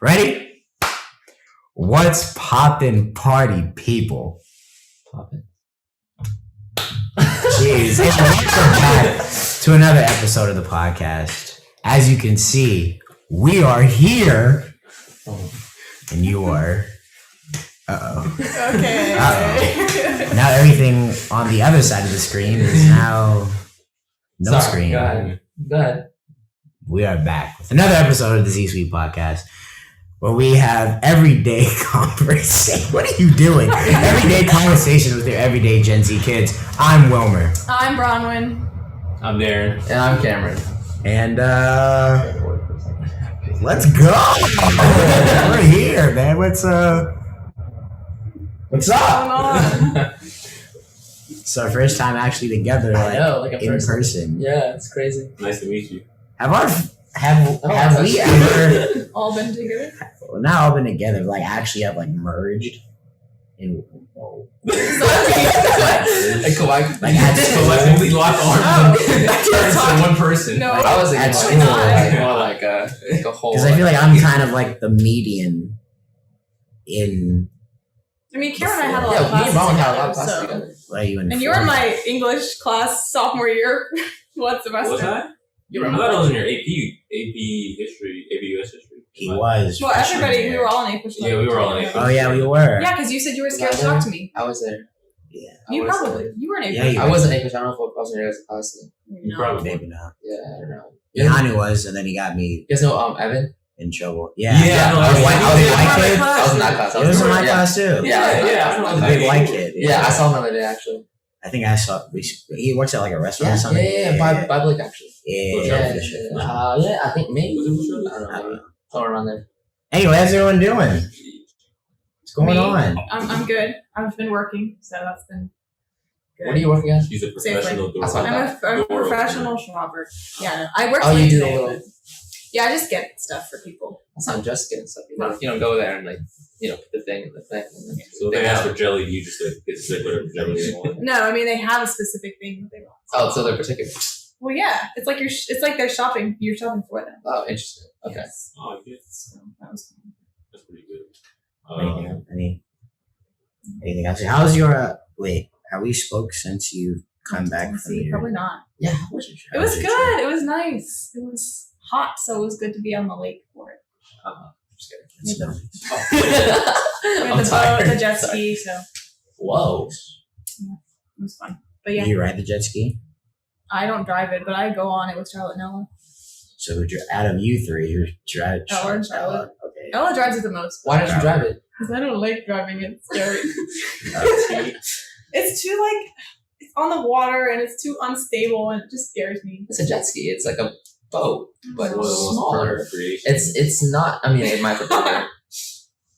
Ready? What's poppin' party people? Poppin'. Jeez. And welcome back to another episode of the podcast. As you can see, we are here. And you are. Okay. Now everything on the other side of the screen is now no screen. Go ahead. We are back with another episode of the Z-Suite podcast where we have everyday conversation. What are you doing? Everyday conversation with your everyday Gen Z kids. I'm Wilmer. I'm Bronwyn. I'm Darren. And I'm Cameron. And let's go. We're here, man. What's up? What's going on? It's our first time actually together, in person. Yeah, it's crazy. Nice to meet you. Have we ever All been together? not all been together, but actually have merged in Collectively lock arms and turn into one person. No. I was At thinking school, more like a whole. because I feel like I'm kind of like the median in I mean, Karen and I had a lot of me and classes Ron had a lot together, of classes so. together. what are you in? And you were in my English class sophomore year. What semester? Was that? You I remember? thought it was in your AP history, AP US history. He was. Well, freshman everybody, year. we were all in English. Yeah, we were all in AP. Oh yeah, we were. Yeah, because you said you were scared to talk to me. I was there. Yeah. You I was probably. there. You were in Yeah, English. you I wasn't English. I don't know if I was in your guys' class. You probably Maybe not. Yeah, I don't know. Yanni was, and then he got me You guys know Evan? in trouble. Yeah. Yeah, I was white kid. I was in that class. He was in my yeah. class too. Yeah. The big white kid. Yeah, I saw him the other day actually. I think I saw. He works at a restaurant or something. Yeah, by Blake actually. Yeah. Yeah, I think maybe. Was it for sure? I don't know. Somewhere around there. Anyway, how's everyone doing? What's going Me? on? I'm good. I've been working, so that's been good. What are you working at? She's a professional door. That's what I'm a professional shopper. Yeah, no, I work. Oh, you late do today, a little. but- Yeah, I just get stuff for people. That's not just getting stuff. You don't go there and put the thing in the thing. And then So if they ask for jelly, you just get to say whatever jelly they want. No, I mean they have a specific thing that they want. Oh, so they're particular. Well, yeah, it's like it's like they're shopping. You're shopping for them. Oh, interesting. Okay. Yes. Oh, yeah. So that was fun. That's pretty good. Anything else? How's your wait? Have we spoke since you've come back from See, your? probably not. Yeah. How was your It trip? was good. It was nice. It was hot, so it was good to be on the lake for it. Just kidding. It's done. We had I'm the tired. boat, the jet ski, so Whoa. it was fun. But yeah, Do you ride the jet ski? I don't drive it, but I go on it with Charlotte and Ella. So out of you three, who drive? Ella and Charlotte. Okay. Ella drives it the most. Why don't you drive it? Because I don't like driving it. It's scary. Okay. It's too it's on the water and it's too unstable and it just scares me. It's a jet ski. It's like a boat, but Oh. One of the most smaller. perfect creations. It's not. I mean, it might be better.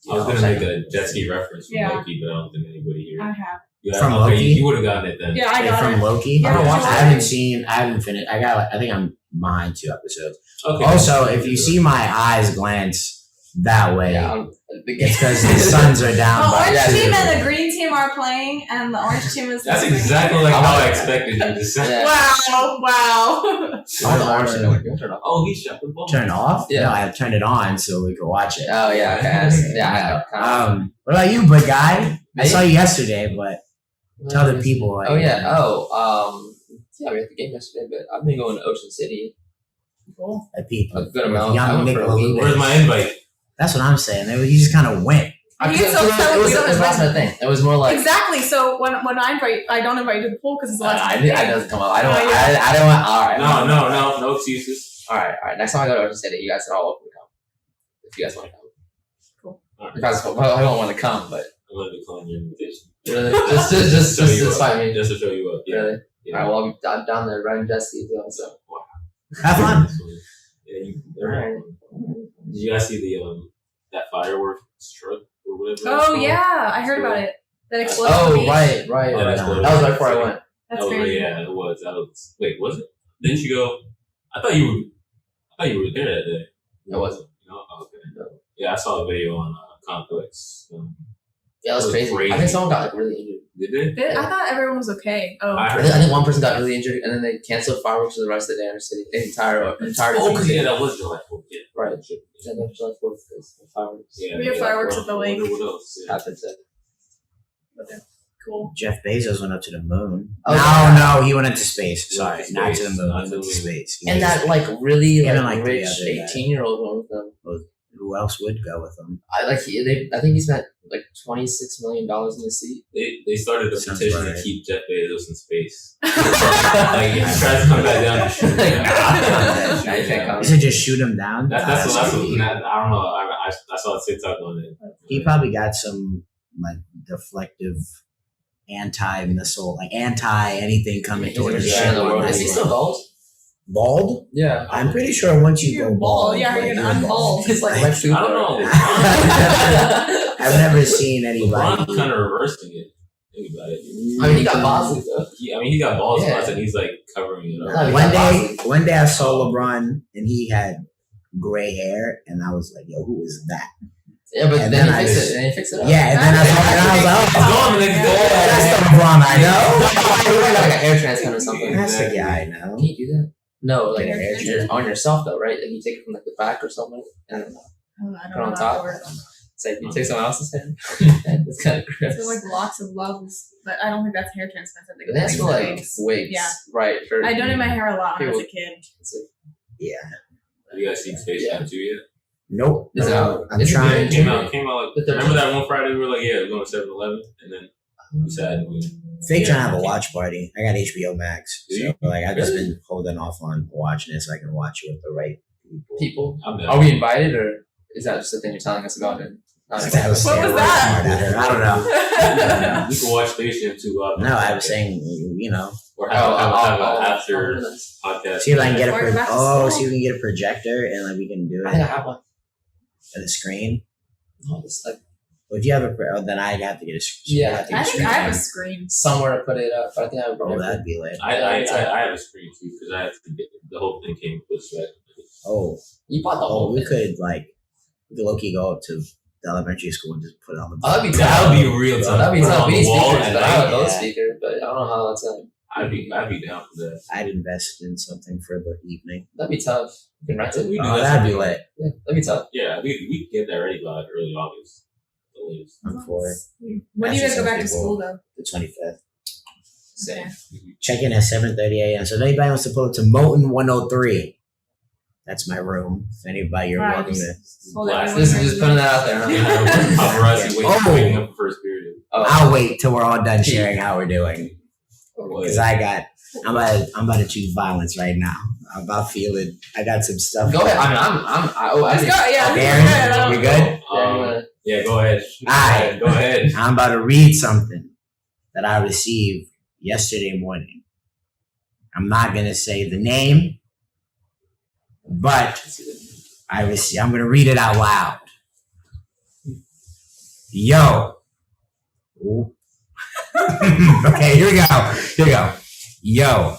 I was gonna make a jet ski reference from Yeah. Loki, but I don't think anybody here. I have. Yeah, From okay, Loki? you would have gotten it then. Yeah, I Hey, got from it. Loki. Yeah, I don't watch I haven't seen. I haven't finished. I think I'm behind 2 episodes. Okay. Also, if you see my eyes glance that way, Yeah. it's because the suns are down. The by orange yeah, team yeah. and the green team are playing, and the orange team is. That's exactly like how I expected you to say. Yeah. Wow! Wow! Oh, the orange thing don't turn off. Oh, he's shot the ball. Turn off? Yeah. No, I turned it on so we could watch it. Oh yeah. Okay. Yeah. What about you, big guy? I Me? saw you yesterday, but tell the people. Oh yeah. Oh. Yeah, we had the game yesterday, but I've been going to Ocean City Cool. The people. a good amount. I Young went for a Nicola week. Lewis. Where's my invite? That's what I'm saying. You just kind of went. You It get so upset was when we don't last minute thing. It was more like Exactly. So when I invite, I don't invite you to the pool because it's the last I minute. doesn't come up. I don't. Oh, yeah. I don't want. All right. No excuses. All right. Next time I go to Ocean City, you guys are all welcome to come. If you guys want to come. Cool. All right. If I don't want to come, but I'm gonna decline your invitation. really, just Show you fight up. me. Just to show you up. Yeah. Really. Yeah. All right. Well, I'm down there riding jet skis though. So. Have fun. Yeah, All right. Did you guys see the that fireworks truck or whatever? Oh yeah, I heard about it. That exploded. on the Oh beach. right. Yeah, that's what it That was right before I went. That's that was, crazy. yeah, it was. That was. Wait, was it? Didn't you go? I thought you were there that day. It wasn't. No? Oh, okay. Yeah, I saw a video on Complex. Yeah, that was crazy. I think someone got really injured. Did they? I thought everyone was okay. Oh, I I heard. think one person got really injured, and then they canceled fireworks for the rest of the day in our city. The entire Oh, because city. yeah, that was July 4th. Yeah, Right. Yeah, no, July 4th because fireworks. Yeah, We have fireworks at the lake. What else? Yeah. Happens at But they're cool. Jeff Bezos went up to the moon. Oh, yeah. No, he went into space. He went Sorry, to not to the space, moon. not He to went to the moon. space. He and was- that like really Him and, like like, the rich other guy. 18-year-old went with them. who else would go with him? I think he spent like $26 million in the seat. They started a Sounds petition right. to keep Jeff Bezos in space. Like if he tries to come back down, just shoot him down. Nah, you can't come. You should just shoot him down. That's what. crazy. I don't know. I saw a TikTok on it. He probably got some like deflective anti-missile, like anti-anything coming He's towards gonna his shine ship. the world. Is he still bald? Bald? Yeah. I'm pretty sure once you You're go bald. bald, Yeah, like, you're you're gonna unbald. It's like Lex I Luthor. don't know. I've never seen anybody. LeBron's kind of reversing it. Think about it. I mean, he got Bosley though. He got balls Yeah. spots and he's like covering it No, up. he One day I saw LeBron and he had gray hair, and I was like, "Yo, who is that?" Yeah, but And then then he I fixed just- it. Then he fixed it up. Yeah, and then I saw it, and I was like, He's "Oh, gone the next day. that's the LeBron I know." He went like an air transplant or something. That's the guy I know. Can you do that? No, like Get an air you're on yourself though, right? Like you take it from like the back or something, and I don't know put it on how top. that works. It's like you take someone else's hand. That's kind of gross. So like locks of love, but I don't think that's hair transplant. I think But that's it's for like wigs. wigs, Yeah. right? For, I donated my hair a lot when I was a People- kid. Yeah. Have you guys seen Space Jam 2 yet? Nope. Is it out? I'm Is it trying good? It to. came out. Like, But they're- remember that one Friday we were like, yeah, we're going to 7-Eleven, and then we decided we. Fake trying to have a Yeah. watch party. I got HBO Max, Do so you? like I've just Really? been holding off on watching it so I can watch it with the right people. People. I'm down. Are we invited, or is that just the thing you're telling us about it? Not That was What was saying that? smart at her. I don't know. You can watch Space Jam 2 up. No, I was saying, you know, Or have an after I podcast. see if I can get a Or back to see school. if we can get a projector and like we can do think I it have one. at a screen. No, it's like Well, if you have then I'd have to get a screen. Yeah, I'd have to I get a think I have a screen. screen. somewhere to put it up. But I think I would. Oh, that'd be lit. I have a screen too because I have to get the whole thing came with sweat. Oh, You bought the oh, whole we thing. could like we could low-key go up to the elementary school and just put it on the. Oh, that'd be That tough. would be real tough. That'd be Put it tough. on We the need wall speakers, at but I night. have those Yeah. speakers. But I don't know how that's gonna. I'd be down for that. I'd invest in something for the evening. That'd be tough. You can rent it. We do Oh, that that'd be something. lit. Yeah, that'd be tough. Yeah, we can get that ready by early August. The latest. I'm for it. When do you guys go back to That's just school though? The 25th. Same. Check in at 7:30 a.m. So if anybody wants to pull up to Moten 103, that's my room. If anybody, you're Right, welcome to. Hold Blast everyone This is knows just putting that out there. Huh? Paparazzi Oh. waiting up for first period. Oh, I'll wait till we're all done sharing how we're doing. Because Well, I'm about to choose violence right now. I'm about feeling. I got some stuff. go ahead. I mean, I Let's think. go. Yeah. Darren, you good? Yeah, go ahead. Alright. Go ahead. I'm about to read something that I received yesterday morning. I'm not gonna say the name, but I'm gonna read it out loud. Yo. Ooh. Okay, here we go. Yo,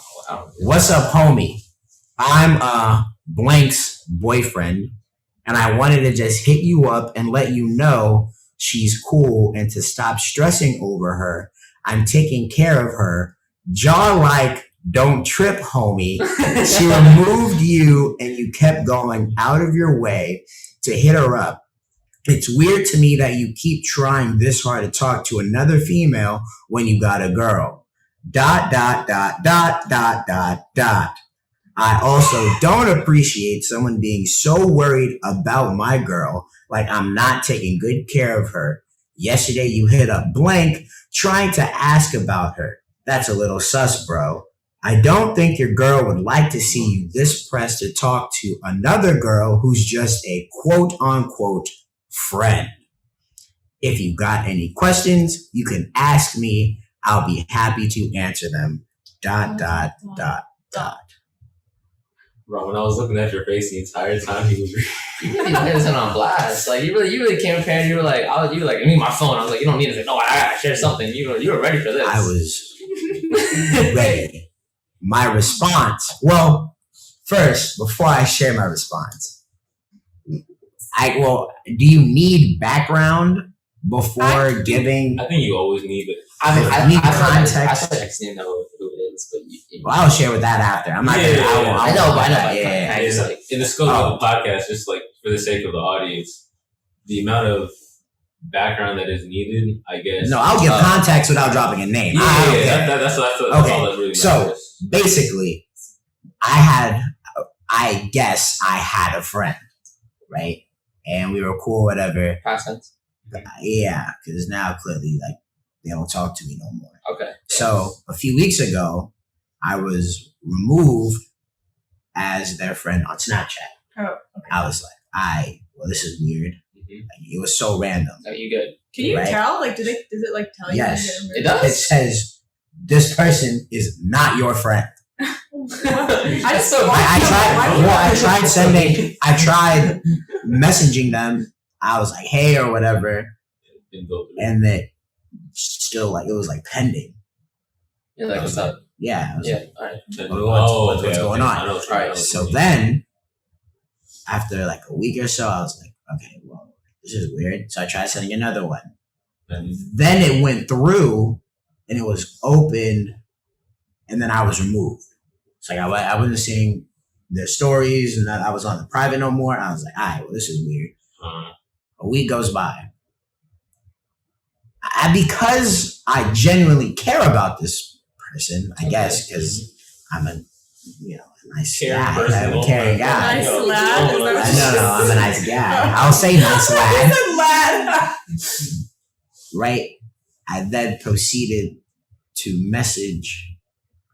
what's up, homie? I'm Blank's boyfriend, and I wanted to just hit you up and let you know she's cool and to stop stressing over her. I'm taking care of her. Jaw like, don't trip, homie. She removed you and you kept going out of your way to hit her up. It's weird to me that you keep trying this hard to talk to another female when you got a girl. ... I also don't appreciate someone being so worried about my girl, like I'm not taking good care of her. Yesterday you hit up Blank trying to ask about her. That's a little sus, bro. I don't think your girl would like to see you this pressed to talk to another girl who's just a quote unquote friend. If you got any questions, you can ask me. I'll be happy to answer them. ... Bro, when I was looking at your face the entire time, he was You really put this on blast. Like you really came prepared. You were like, you were like, give me my phone. I was like, you don't need it. Like, no, I gotta share something. You were ready for this. I was ready. My response. Well, first, before I share my response, do you need background before giving? I think you always need it. I need context. I feel like I know who it is, but you Well, I'll share with that after. I'm not Yeah, gonna. yeah, yeah. I know, but Yeah. I just like In the scope of the podcast, just like for the sake of the audience, the amount of background that is needed, I guess. No, I'll give context without dropping a name. That's all that really matters. So basically, I guess I had a friend, right? And we were cool, whatever. Past tense. Yeah, because now clearly, like, they don't talk to me no more. Okay. So a few weeks ago, I was removed as their friend on Snapchat. Oh, okay. I was like, well, this is weird. Like, it was so random. Are you good? Can you Right. tell? Like, does it like tell you? Yes. It does? It says, this person is not your friend. I just I tried messaging them. I was like, hey, or whatever. And then still, like, it was like pending. You're like, what's up? Yeah. I was like, All right. what's going on? All right. So then, after like a week or so, I was like, okay, well, this is weird. So I tried sending another one. Then it went through, and it was open, and then I was removed. It's like I wasn't seeing their stories, and I was on the private no more. I was like, all right, well, this is weird. A week goes by. Because I genuinely care about this person, I guess, because I'm a nice guy. I'm a caring guy. Nice lad. No, I'm a nice guy. I'll say nice lad. lad. Right? I then proceeded to message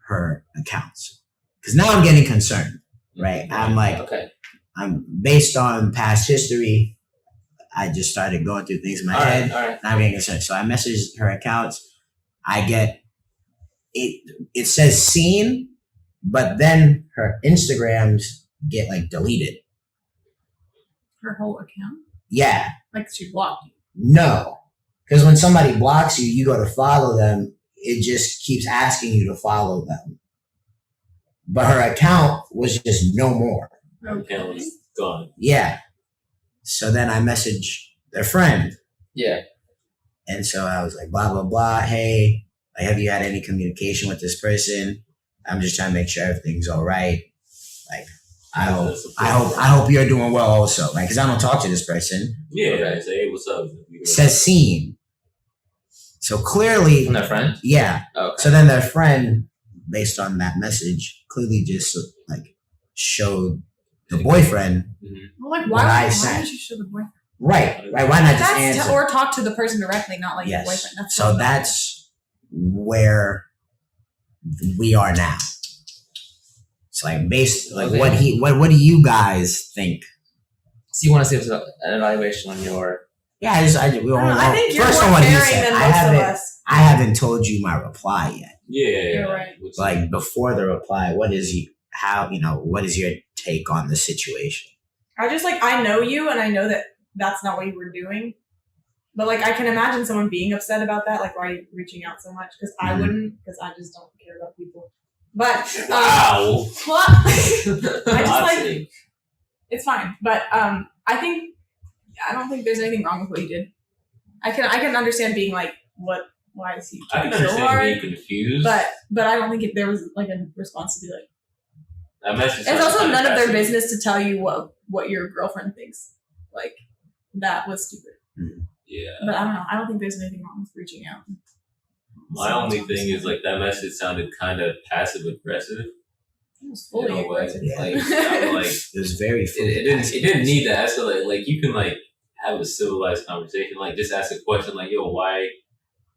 her accounts. Because now I'm getting concerned, right? I'm like, okay. I'm based on past history. I just started going through things in my head. All right. Now I'm getting concerned. So I messaged her accounts. I get it says seen, but then her Instagrams get like deleted. Her whole account? Yeah. Like she blocked you? No. Because when somebody blocks you, you go to follow them. It just keeps asking you to follow them. But her account was just no more. Her account was gone. Yeah. So then I messaged their friend. Yeah. And so I was like, blah, blah, blah. Hey, like, have you had any communication with this person? I'm just trying to make sure everything's all right. Like, I hope you're doing well also, right? Because I don't talk to this person. Yeah. Okay. Say, hey, what's up? It says seen. So clearly. From their friend? Yeah. Okay. So then their friend, based on that message, clearly just like showed the boyfriend. Well, like, What I why said. would you show the boyfriend? Right. Why not just answer? Or talk to the person directly, not like Yes. the boyfriend. That's So that's where we are now. It's like Okay. what do you guys think? So you want to see an evaluation on your... Yeah, I think you're first on more what he caring said. than I most of us. haven't told you my reply yet. Yeah. You're right. Like before the reply, what is your take on the situation? I just like, I know you and I know that that's not what you were doing. But like, I can imagine someone being upset about that. Like, why are you reaching out so much? Because I wouldn't, because I just don't care about people. But, Wow. well, I just like, it's fine. But I don't think there's anything wrong with what you did. I can understand being like, why is he I trying can so understand hard? being confused. But I don't think there was like a response to be like, that message. it's also none of their passive. business to tell you what your girlfriend thinks. Like, that was stupid. Yeah. But I don't know. I don't think there's anything wrong with reaching out. My only thing is like that message sounded kind of passive aggressive. It was fully You know, like, aggressive. like, like It was very. it didn't need to escalate. Like you can like have a civilized conversation. Like just ask a question like, "Yo, why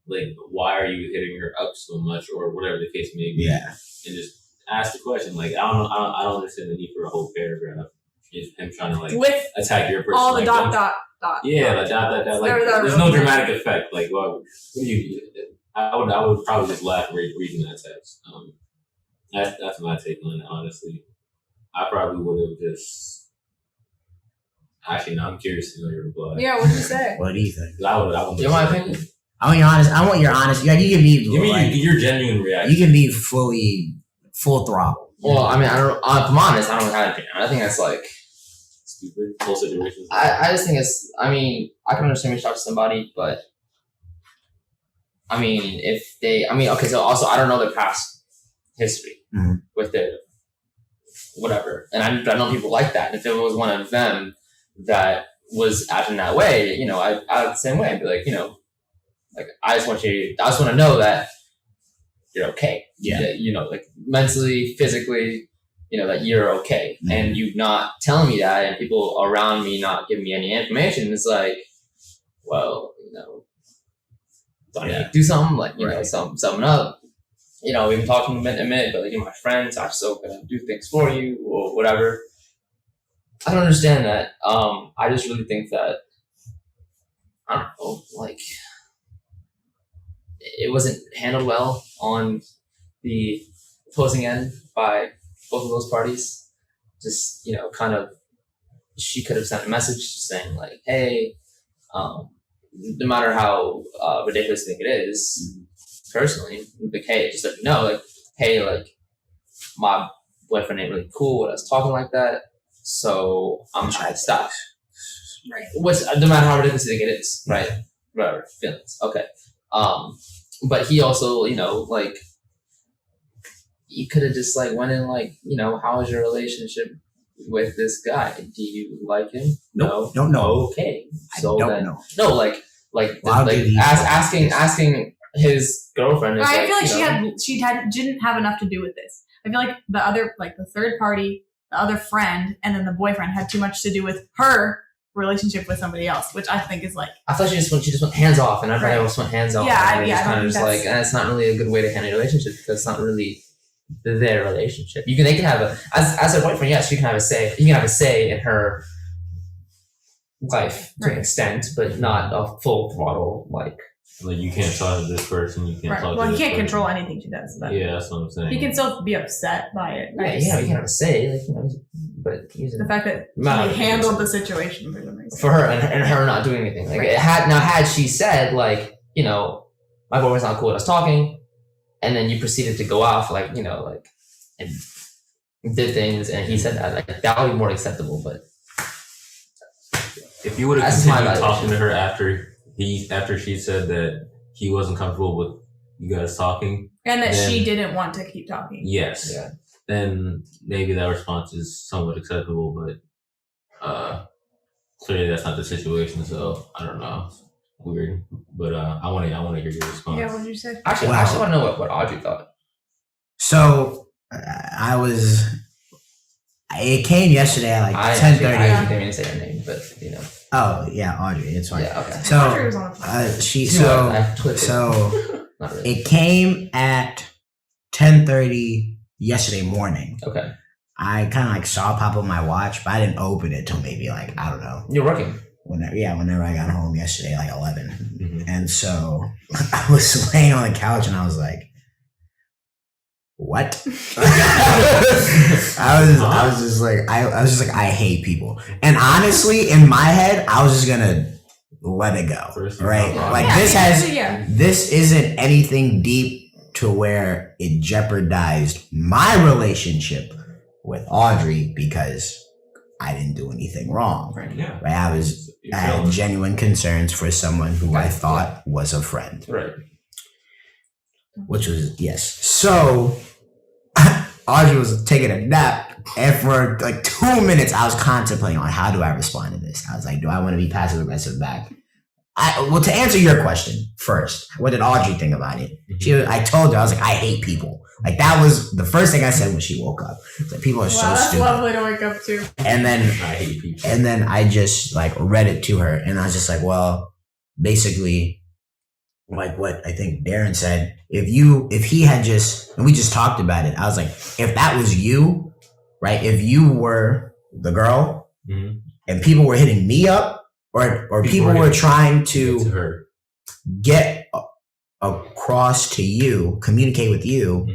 are you hitting her up so much?" or whatever the case may be. Yeah. And just ask the question. Like I don't understand the need for a whole paragraph. Just him trying to like With attack your person. all the like, dot, don't- dot, dot. Yeah, like dot. Like there's no dramatic effect. Like what do you? I would probably just laugh reading that text. That's my take on it. Honestly, I probably would have just. Actually, no, I'm curious to know your reply. Yeah, what did you say? What do you think? I would. You want my opinion? I want your honest. Yeah, you can be. Give me like, your genuine reaction. you can be full throttle. Well, I mean, I don't. If I'm honest, I don't have an opinion. I think that's like Stupid whole situations. I just think it's. I mean, I can understand when you talk to somebody, but I mean, if they. I mean, okay. So also, I don't know their past history with their whatever, and I know people like that. If it was one of them, that was acting that way, you know, I the same way. I'd be like, you know, like I just want to know that you're okay. Yeah. That, you know, like mentally, physically, you know, that you're okay. Mm-hmm. And you not telling me that, and people around me not giving me any information, it's like, well, you know, do I do something? Like, you know, something up. You know, we've been talking a minute, but like, you're my friends, I'm still gonna do things for you or whatever. I don't understand that. I just really think that, I don't know, like, it wasn't handled well on the opposing end by both of those parties. Just, you know, kind of, she could have sent a message saying like, hey, no matter how ridiculous you think it is, personally, like, hey, just let me know, like, hey, like, my boyfriend ain't really cool with us talking like that, so I'm trying to stop. Right. No matter how ridiculous you think it is, right? Whatever, feelings. Okay. But he also, you know, like, you could have just like went in like, you know, how is your relationship with this guy? Do you like him? No. Don't know. Okay. So I don't know. No, like asking his girlfriend. Is I feel like she didn't have enough to do with this. I feel like the third party, the other friend, and then the boyfriend had too much to do with her relationship with somebody else, which I think is like. I thought she just went hands off, and everybody else went hands off. Yeah, and kind of just like, it's not really a good way to handle a relationship because it's not really their relationship. They can have as a boyfriend, yes, you can have a say. You can have a say in her life to an extent, but not a full throttle like. Like, you can't talk to this person. You can't talk to Well, this he can't person. control anything she does. But yeah, that's what I'm saying. He can still be upset by it. Yeah, he can have a say, like, you know, but the fact that he handled the situation for some reason. For her and her not doing anything. Like, had she said, like, you know, my boyfriend's not cool with us talking, and then you proceeded to go off, like, you know, like, and did things, and he said that, like, that would be more acceptable. But if you would have continued talking to her after she said that he wasn't comfortable with you guys talking, and that she didn't want to keep talking, yes, then maybe that response is somewhat acceptable. But clearly that's not the situation. So I don't know. It's weird, but I want to hear your response. Yeah, what did you say? Actually, I want to know what Audrey thought. So it came yesterday at like 10:30. I didn't even say her name, but you know. Oh yeah, Audrey. It's fine. Yeah, okay. So Audrey was on it came at 10:30 yesterday morning. Okay. I kind of like saw it pop up on my watch, but I didn't open it till maybe like, I don't know. You're working. Whenever I got home yesterday, like 11, and so I was laying on the couch and I was like, what? I was just like, I hate people. And honestly, in my head, I was just gonna let it go. Right? Like this isn't anything deep to where it jeopardized my relationship with Audrey because I didn't do anything wrong. Right. Yeah. Right? I had genuine concerns for someone who I thought was a friend. Right. Which was, yes. So, Audrey was taking a nap, and for like 2 minutes, I was contemplating on how do I respond to this. I was like, do I want to be passive aggressive back? To answer your question first, what did Audrey think about it? I told her, I was like, I hate people. Like, that was the first thing I said when she woke up. Like, people are so that's stupid. Lovely to wake up to. And then I hate people. And then I just like read it to her, and I was just like, well, basically, like what I think Darren said, if he had just, and we just talked about it, I was like, if that was you, right? If you were the girl and people were hitting me up or people were trying to get across to you, communicate with you,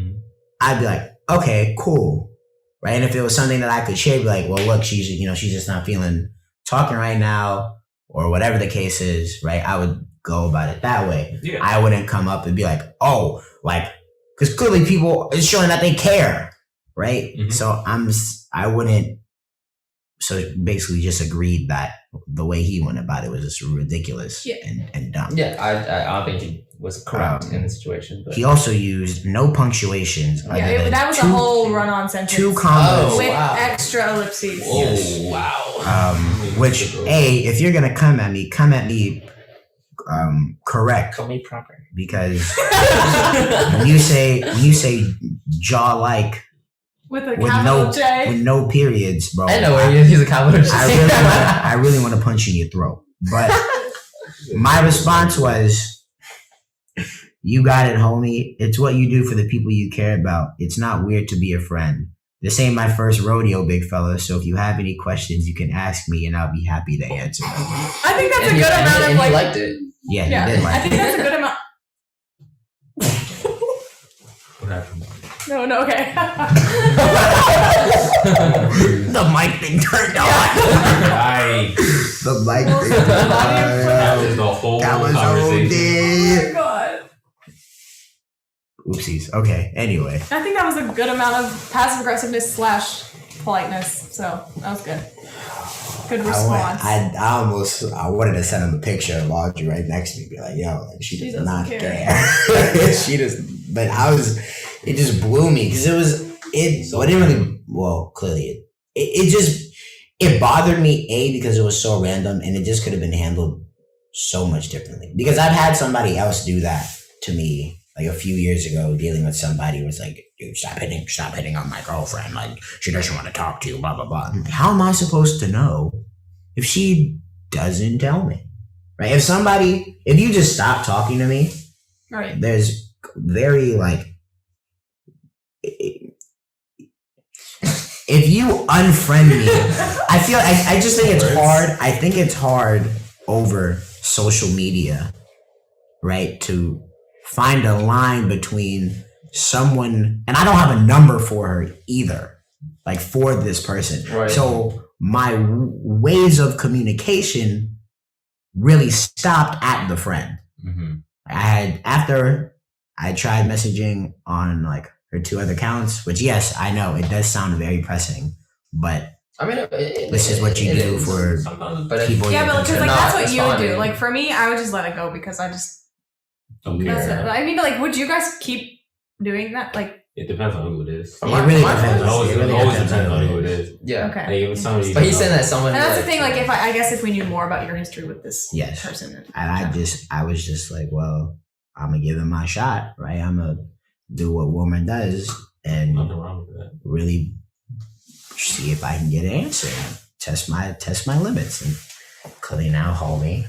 I'd be like, okay, cool. Right. And if it was something that I could share, be like, well, look, she's just not feeling talking right now or whatever the case is. Right. I would go about it that way. Yeah. I wouldn't come up and be like, oh, like, because clearly people is showing that they care, right? So I wouldn't. So basically, just agreed that the way he went about it was just ridiculous and dumb. Yeah, I don't think he was correct in the situation. But. He also used no punctuations. Yeah, that was a whole run-on sentence. 2 commas with extra ellipses. Oh, wow. Which, if you're gonna come at me correct. Call me proper. Because when you say jaw like with a capital J. With no periods, bro. I know where you use a capital J. I really want to punch you in your throat. But my response was, you got it, homie. It's what you do for the people you care about. It's not weird to be a friend. This ain't my first rodeo, big fella. So if you have any questions, you can ask me, and I'll be happy to answer them. I think that's a good amount of like. He liked it. Yeah, he did like it. I think that's a good amount. What happened? No, okay. The mic thing turned on. Right. The mic thing turned on. That was the whole conversation. Oh my god. Oopsies. Okay. Anyway. I think that was a good amount of passive aggressiveness / politeness. So that was good. Good response. I wanted to send him a picture of Audrey right next to me, be like, yo, like, she does not care. She does. But it just blew me because clearly it bothered me, because it was so random, and it just could have been handled so much differently. Because I've had somebody else do that to me like a few years ago, dealing with somebody who was like, dude, stop hitting on my girlfriend. Like, she doesn't want to talk to you, blah, blah, blah. How am I supposed to know if she doesn't tell me? Right? If you just stop talking to me, right, there's very like, if you unfriend me, I just think it's hard. I think it's hard over social media, right, to find a line between someone, and I don't have a number for her either, like for this person. Right. So my ways of communication really stopped at the friend. Mm-hmm. After I tried messaging on like her 2 other accounts, which, yes, I know it does sound very pressing, but I mean, this is what you do for people. Yeah, but because like that's what you would do. Man. Like for me, I would just let it go because I just. Okay. I mean, like, would you guys keep doing that? Like, it depends on who it is. It really depends. It always depends on who it is. Yeah. Okay. Like, if somebody, but he's saying that someone. And that's the thing. Like, I guess if we knew more about your history with this person, and I was just like, well, I'm gonna give him my shot, right? I'm gonna do what Wilmer does and nothing wrong with that. Really see if I can get an answer. Test my limits. And clearly now, homie,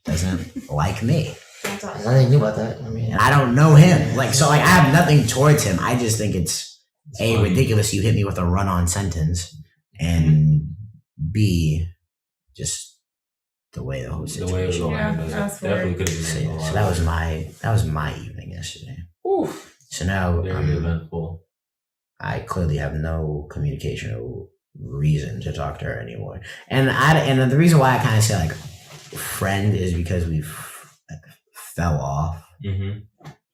doesn't like me. Nothing new about that. I mean, and I don't know him. Like, so like I have nothing towards him. I just think it's A, ridiculous you hit me with a run-on sentence, and B, just the way the whole situation. The way it was going. That's definitely could have been. So that was my evening yesterday. Oof. So now very eventful. I clearly have no communication or reason to talk to her anymore. And the reason why I kind of say like friend is because we've like fell off,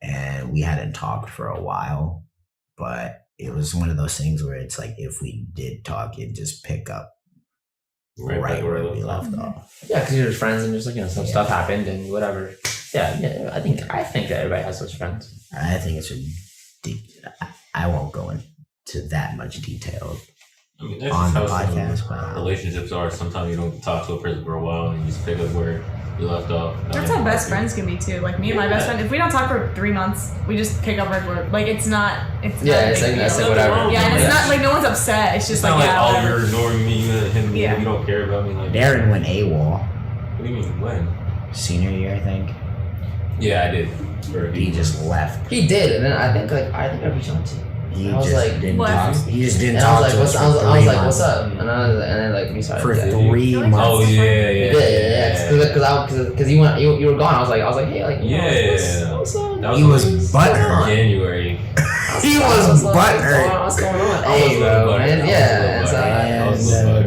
and we hadn't talked for a while. But it was one of those things where it's like if we did talk, it'd just pick up right where we left off. Yeah, because you're just friends and just like some stuff happened and whatever. Yeah. I think that everybody has those friends. I think it's I won't go into that much detail on the podcast. But relationships are sometimes you don't talk to a person for a while and you just pick up where you left off. That's how best friends can be too. Like me and my best friend, if we don't talk for 3 months, we just pick up right where like it's not. It's like whatever. Yeah, and it's not like no one's upset. It's just it's like not yeah, like whatever. you're ignoring me, and you don't care about me. Like Darren went AWOL. What do you mean when? Senior year, I think. Yeah, I did. He just left. He did, and then I think I reached out to him. He I was just like, didn't what? talk. He just didn't And talk I was to like, us. I was like, what's up? And then like we started For yeah. 3 months. Oh yeah. Because you were gone. I was like, hey, like what's up? He was butthurt. January. He was butthurt. What's going on? Hey, bro. And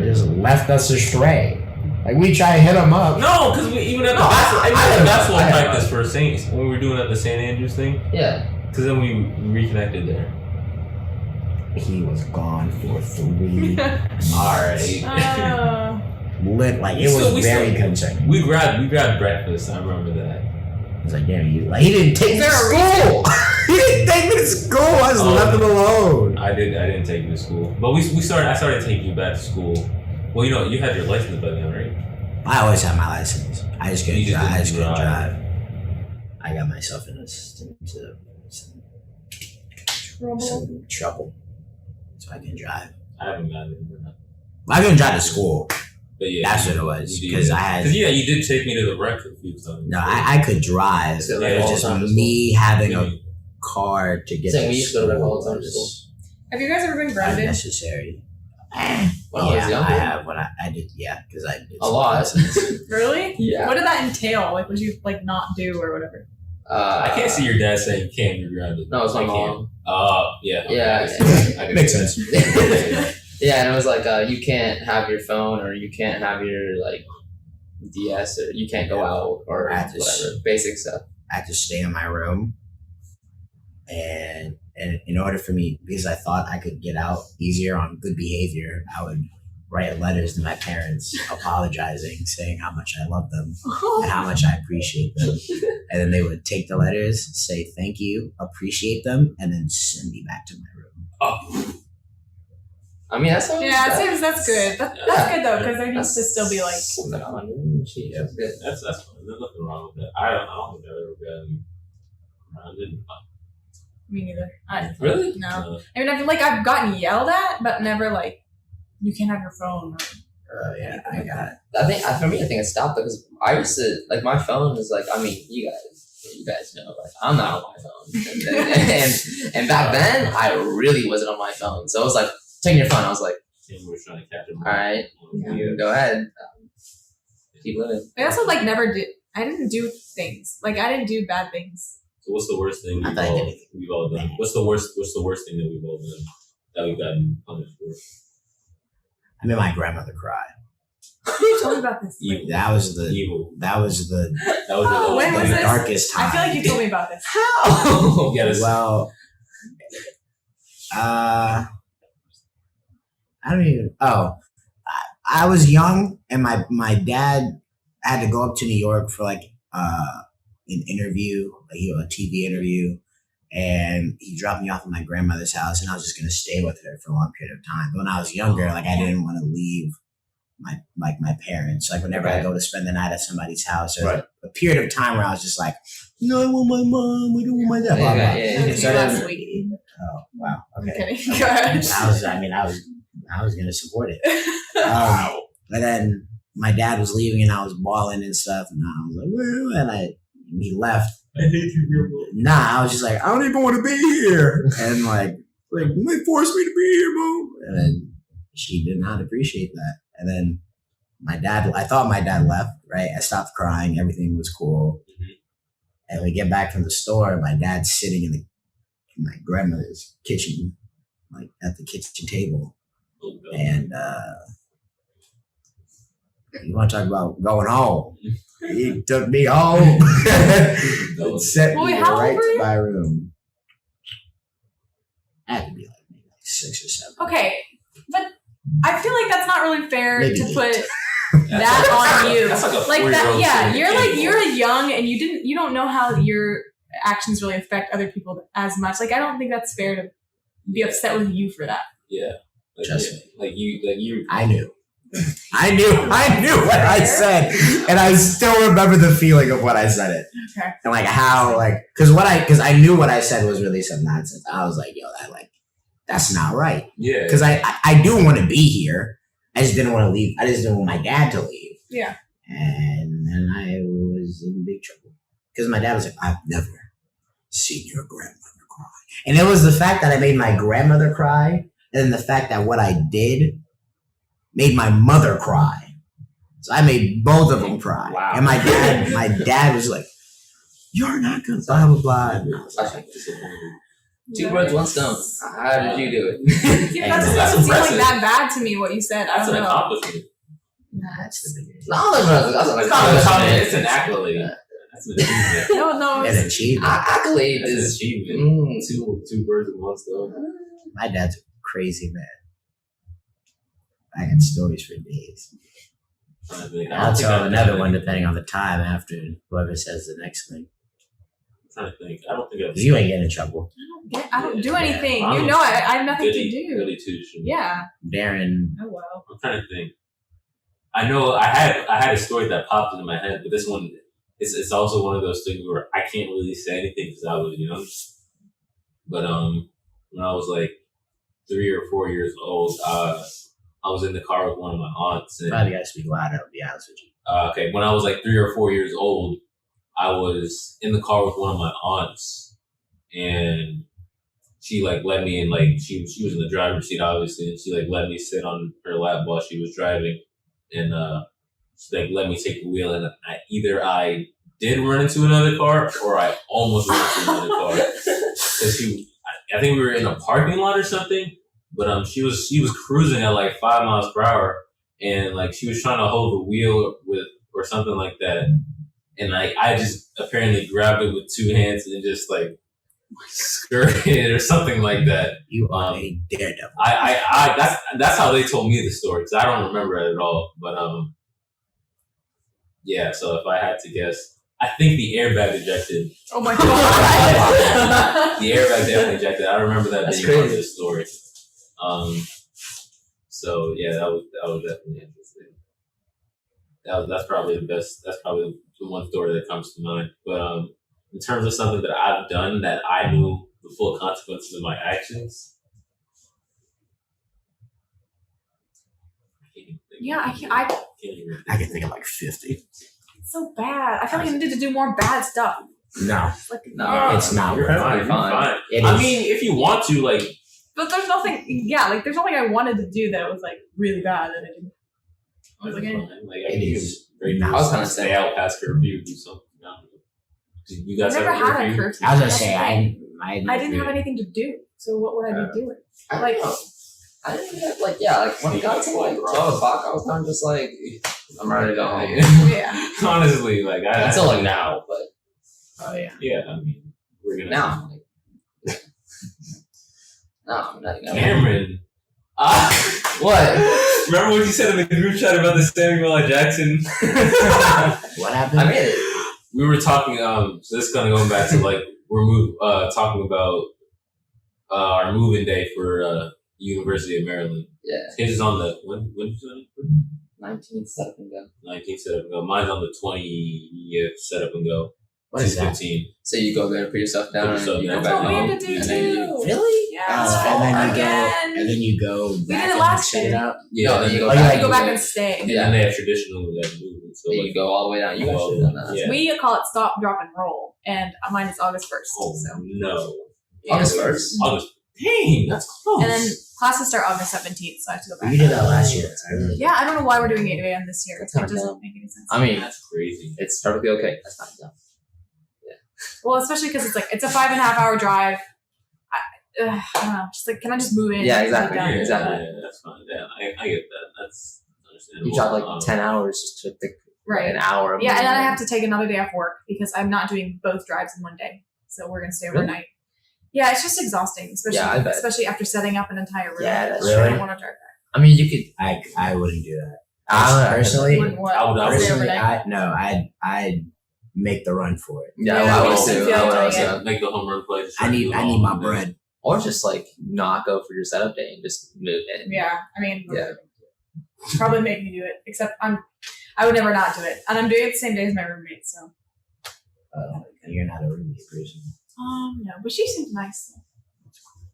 just left us astray. Like we tried to hit him up. No, because even at the basketball practice for Saints when we were doing at the St. Andrews thing. Yeah. Because then we reconnected there. He was gone for 3 months. Alright. Lit, like it was very concerning. We grabbed breakfast. I remember that. I was like, damn, you like he didn't take me to school. He didn't take me to school. I just left him alone. I didn't take you to school, but I started taking you back to school Well, you had your license by then, right? I always had my license. I just couldn't drive. I just couldn't drive. drive. I got myself into some trouble, so I can drive. I haven't gotten into that. I couldn't drive to school. But yeah, that's what it was because I had. Yeah, you did take me to the rec a few times. No, I could drive. Yeah, it was just me having a car to get. Saying to we used to go to rec all the time. Have you guys ever been grounded? Unnecessary. When I was younger? I have. When I did, yeah, because I did a lot. Really? Yeah. What did that entail? Like, would you like not do or whatever? I can't see your dad saying you can't be grounded. No, it's my mom. Yeah. Okay. Yeah. Makes sense. Yeah, and it was like you can't have your phone or you can't have your like DS or you can't go out or whatever basic stuff. I had to stay in my room, and in order for me, because I thought I could get out easier on good behavior, I would write letters to my parents apologizing, saying how much I love them and how much I appreciate them. And then they would take the letters, say thank you, appreciate them, and then send me back to my room. Oh. I mean, that's that's good. That's good though, because there needs to still be like. That's good. That's fine. There's nothing wrong with that. I don't think I've ever been grounded. Me neither. Really? No. I mean, I feel like I've gotten yelled at, but never like, you can't have your phone. Yeah, I got it. I think for me, I think it stopped because I used to like my phone is like. I mean, you guys know, like I'm not on my phone, and back then I really wasn't on my phone. So it was like taking your phone. I was like, we're trying to catch him. All right, you go ahead, keep living. I also like never did. I didn't do things like I didn't do bad things. So what's the worst thing we've all done? What's the worst thing that we've all done that we've gotten punished for? I made my grandmother cry. Tell me about this. That was the evil. That was the when was this? darkest time. I feel like you told me about this. How? Well, I don't even. Oh, I was young, and my dad had to go up to New York for like an interview, a TV interview, and he dropped me off at my grandmother's house, and I was just gonna stay with her for a long period of time. But when I was younger, like I didn't want to leave my parents. Like whenever I go to spend the night at somebody's house, there was a period of time where I was just like, no, I want my mom, I don't want my dad. Blah, blah. Yeah. So Last week. Oh wow, okay. I'm kidding. Go ahead. I was gonna support it. And then my dad was leaving, and I was bawling and stuff, and I was like, well, and he left. I hate you, Nah, I was just like, I don't even want to be here, and like they forced me to be here, Mom. And then she did not appreciate that. And then I thought my dad left, right? I stopped crying, everything was cool. Mm-hmm. And we get back from the store, and my dad's sitting in my grandmother's kitchen, like at the kitchen table. And you want to talk about going home? He took me home and sent me right to my room. I had to be like maybe 6 or 7. Okay, but I feel like that's not really fair Maybe to 8. put that on you. That's like that, yeah. You're you're young and you don't know how your actions really affect other people as much. Like I don't think that's fair to be upset with you for that. Yeah. Like you. I knew what I said, and I still remember the feeling of what I said it. Okay. And like how, like, because I knew what I said was really some nonsense. I was like, yo, that's not right. Yeah. Because I do want to be here. I just didn't want to leave. I just didn't want my dad to leave. Yeah. And then I was in big trouble because my dad was like, I've never seen your grandmother cry, and it was the fact that I made my grandmother cry, and then the fact that what I did made my mother cry. So I made both of them cry. Wow. And my dad was like, you're not gonna blah blah blah. And I was like, Two birds, one stone. How did you do it? Yeah, that doesn't seem like that bad to me. What you said, I That's don't an know. accomplishment. that's the beginning. No, that's an accomplishment. It's an accolade. That's an achievement. No, An achievement. Accolade That's an is achievement. Two birds with one stone. My dad's a crazy man. I got stories for days. I'll tell another one depending on the time after whoever says the next thing. I'm trying to think. I don't think I've. You ain't getting in trouble. I don't do anything. Yeah. You know, I have nothing to Goody do. two shoes. Yeah. Darren, Oh well. I'm trying to think. I know I had a story that popped into my head, but this one, it's also one of those things where I can't really say anything because I was young. But when I was like 3 or 4 years old, I was in the car with one of my aunts. And, probably gotta speak louder. I'll be honest with you. Okay, when I was like 3 or 4 years old, I was in the car with one of my aunts, and she like let me in. Like she was in the driver's seat, obviously, and she like let me sit on her lap while she was driving, and she like let me take the wheel. And I did run into another car, or I almost ran into another car because I think we were in a parking lot or something. But she was cruising at like 5 miles per hour, and like she was trying to hold the wheel or something like that. And like I just apparently grabbed it with 2 hands and just like skirted or something like that. You are a daredevil. That's how they told me the story because I don't remember it at all. But yeah. So if I had to guess, I think the airbag ejected. Oh my god! The airbag definitely ejected. I remember that being part of the story. So yeah, that was definitely interesting. That's probably the best. That's probably the one story that comes to mind. But in terms of something that I've done that I knew the full consequences of my actions. Yeah, I can think of like 50. It's so bad. I feel like I needed to do more bad stuff. No, Like, it's not. You're fine. You're fine. It I is. mean, if you want to, like. But there's nothing. Yeah, like there's nothing I wanted to do that was like really bad that I didn't. I was like, It is. I was kind of stay saying, out past curfew, do something. You guys I never have had a curfew? curfew. I was gonna That's say the thing. I didn't have anything to do, so what would I be doing? I Like- don't know. I didn't have, like, yeah, like, when it got to, like, 12 o'clock, I was kind of just like, I'm ready to go home. Yeah. Honestly, like, Until, like, now, but Oh yeah. Yeah, I mean, we're gonna. now, like, no, I'm not even. Cameron. What? Remember what you said in the group chat about the Samuel L. Jackson? What happened? I made it. We were talking, so this is kind of going back to, like, we're talking about our move-in day for University of Maryland. Yeah. His is on the, when did you 19th set up and go. 19th set up and go. Mine's on the 20th set up and go. What is that? 15. So you go there and put yourself down, Put yourself and you down. go That's back what we home. had to do and then you, too. Really? Yeah. And then you go We back did it and last set it year. up. Yeah, No, then you you go Oh, back. yeah, You go back and stay. and then they have traditional that movement. So, Then like, you go all the way down. You guys should have done that. Yeah. We call it stop, drop, and roll, and mine is August 1st. oh, So. no. August 1st. August. Dang, that's close. And then classes start August 17th, so I have to go back. We did that last year. I remember. Yeah, I don't know why we're doing 8 a.m. this year. It That's kinda doesn't dumb. make any sense. I mean, That's crazy. it's perfectly okay. That's not dumb. Well, especially because it's like it's a 5.5 hour drive. I don't know. Just like, can I just move in? Yeah, and be exactly. done? Exactly. Yeah, that's fine. Yeah, I get that. That's understandable. You drive like 10 hours just to think Right. an hour. Yeah, and then I have to take another day off work because I'm not doing both drives in one day. So we're gonna stay Really? overnight. Yeah, it's just exhausting, especially Yeah, I bet. especially after setting up an entire room. Yeah, that's I true. don't want to drive back. I mean, you could. I wouldn't do that. I Personally, Wouldn't what? I would Stay personally, overnight? I'd make the run for it. Yeah, Yeah, I we would just too. feel I would like also. Make the home run play. just I need try to do it my all. bread. Or just like not go for your setup day and just move in. Yeah, I mean, Yeah. probably make me do it. Except I would never not do it, and I'm doing it the same day as my roommate. So You're not a roommate person. no, but she seems nice. So. I'm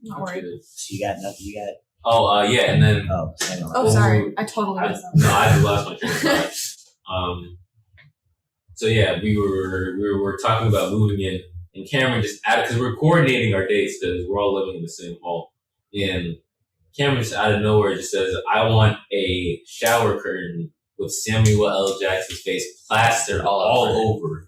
not That's worried. good. So you got nothing. You got Yeah, and then hang on. Oh, sorry, I totally messed up. I just lost my train of thought. So yeah, we were talking about moving in, and Cameron just added because we're coordinating our dates because we're all living in the same hall, and Cameron just out of nowhere just says, "I want a shower curtain with Samuel L. Jackson's face plastered all over."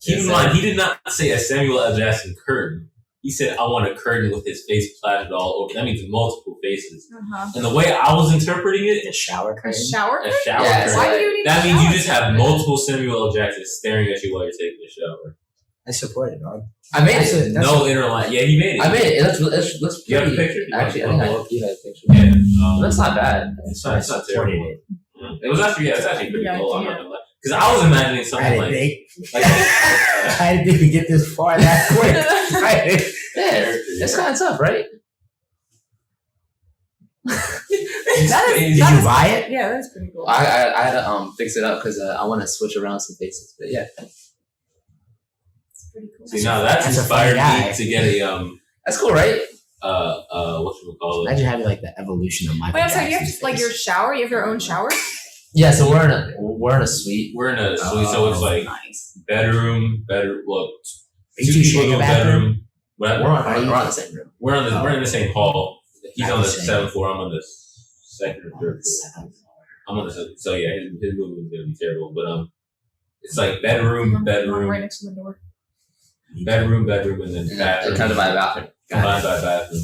Keep in mind, he did not say a Samuel L. Jackson curtain. He said, "I want a curtain with his face plastered all over." That means multiple faces. And the way I was interpreting it, The shower A curtain. shower? a shower Yeah, curtain. Why do you need That a means you shower just have curtain? multiple Samuel L. Jacksons staring at you while you're taking a shower. I support it, dog. I made That's it. it. That's No inner line. Yeah, he made it. I made it. It looks You have the pretty. picture? Actually, I think I do have a picture. Yeah. That's not bad. It's not supported terrible. it. It was actually, it's actually pretty Yeah, cool. I'm yeah. not gonna lie. Because I was imagining I something didn't like, think. like I didn't think we get this far that quick. I didn't- Yeah, it's kind of tough, right? Did you buy it? Yeah, that's pretty cool. I had to fix it up because I want to switch around some faces. But yeah, It's pretty cool. See, now that's That's a inspired funny guy. me to get a that's cool, right? whatchamacallit. Imagine having like the evolution of Michael Wait, I'm sorry. You have Jackson's like face. your shower. You have your own shower. Yeah, so we're in a suite. We're in a suite, so it's like Nice. bedroom. Well, Are you two two people sharing go a bathroom? bedroom. We're on the same room. We're in the same hall. He's Not on the the same. 7th floor. I'm on the 2nd or 3rd floor. I'm on the 7th. So yeah, his movement is gonna be terrible. But it's like bedroom, Right next to the door. and then bathroom. Kind of by a bathroom. Combined by bathroom.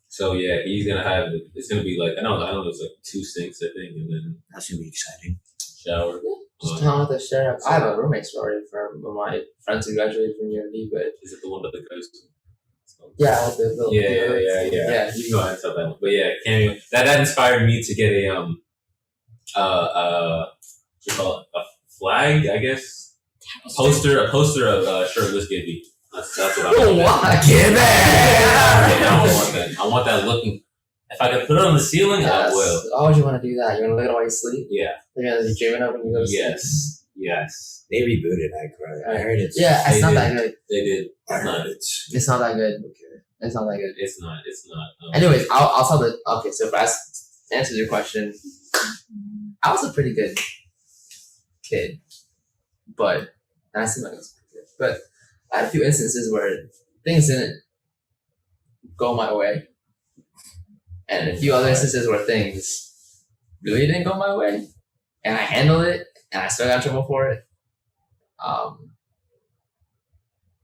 So yeah, he's gonna have. It's gonna be like I don't know. It's like 2 sinks, I think, and then That's gonna be exciting. shower. Just tell them to share. I have a roommate story from my friends who graduated from UND, but Is it the one that the goes to? yeah, I have the little Yeah. You can go ahead and tell that one. But yeah, cameo. That inspired me to get a what you call it? A flag, I guess. A poster of shirtless Gibby. That's what I want. Why? Give it! I want that looking. If I could put it on the ceiling, I will. Why would you want to do that? You want to look at it while you sleep? Yeah. You're gonna be dreaming of when you go to sleep. Yes. They rebooted I heard it's Yeah, it's They not did. that good. They did. I It's not. heard it's It's not that good. okay. It's not that good. It's not. Anyways, I'll tell the. Okay, so if I answer your question, I was a pretty good kid, but and I seem like I was pretty good. But I had a few instances where things didn't go my way, and a few other instances where things really didn't go my way, and I handled it, and I still got in trouble for it.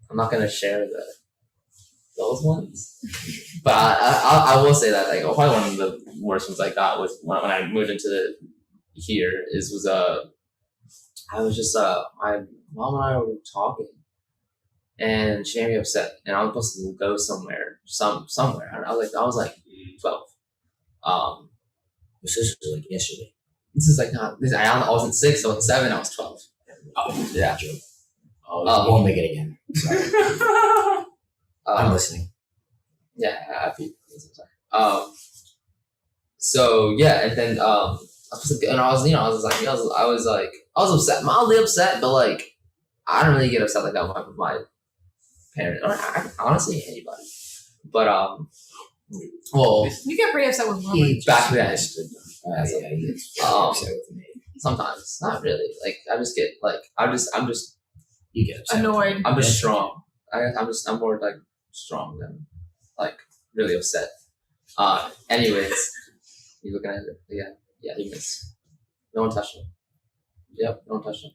I'm not gonna share those ones, but I will say that like probably one of the worst ones I got was when I moved into here I was just my mom and I were talking, and she made me upset, and I was supposed to go somewhere. And I was like 12. This is like yesterday. This is like not this. I wasn't 6, I was 7. I was 12. Oh, yeah, joke. Oh, I won't make it again. Sorry. I'm listening. Yeah, happy. So yeah, and then I was upset, mildly upset, but like I don't really get upset like that with my parents. Honestly, anybody. But well, You get pretty upset with Wilmer. back then, Yeah, he gets Um, upset with me. sometimes not really. Like I just get like I'm just You get upset. Annoyed. I'm just strong. I'm more like strong than like really upset. Anyways, you looking at it? Yeah, he missed. No one touched him. Yep, no one touched him.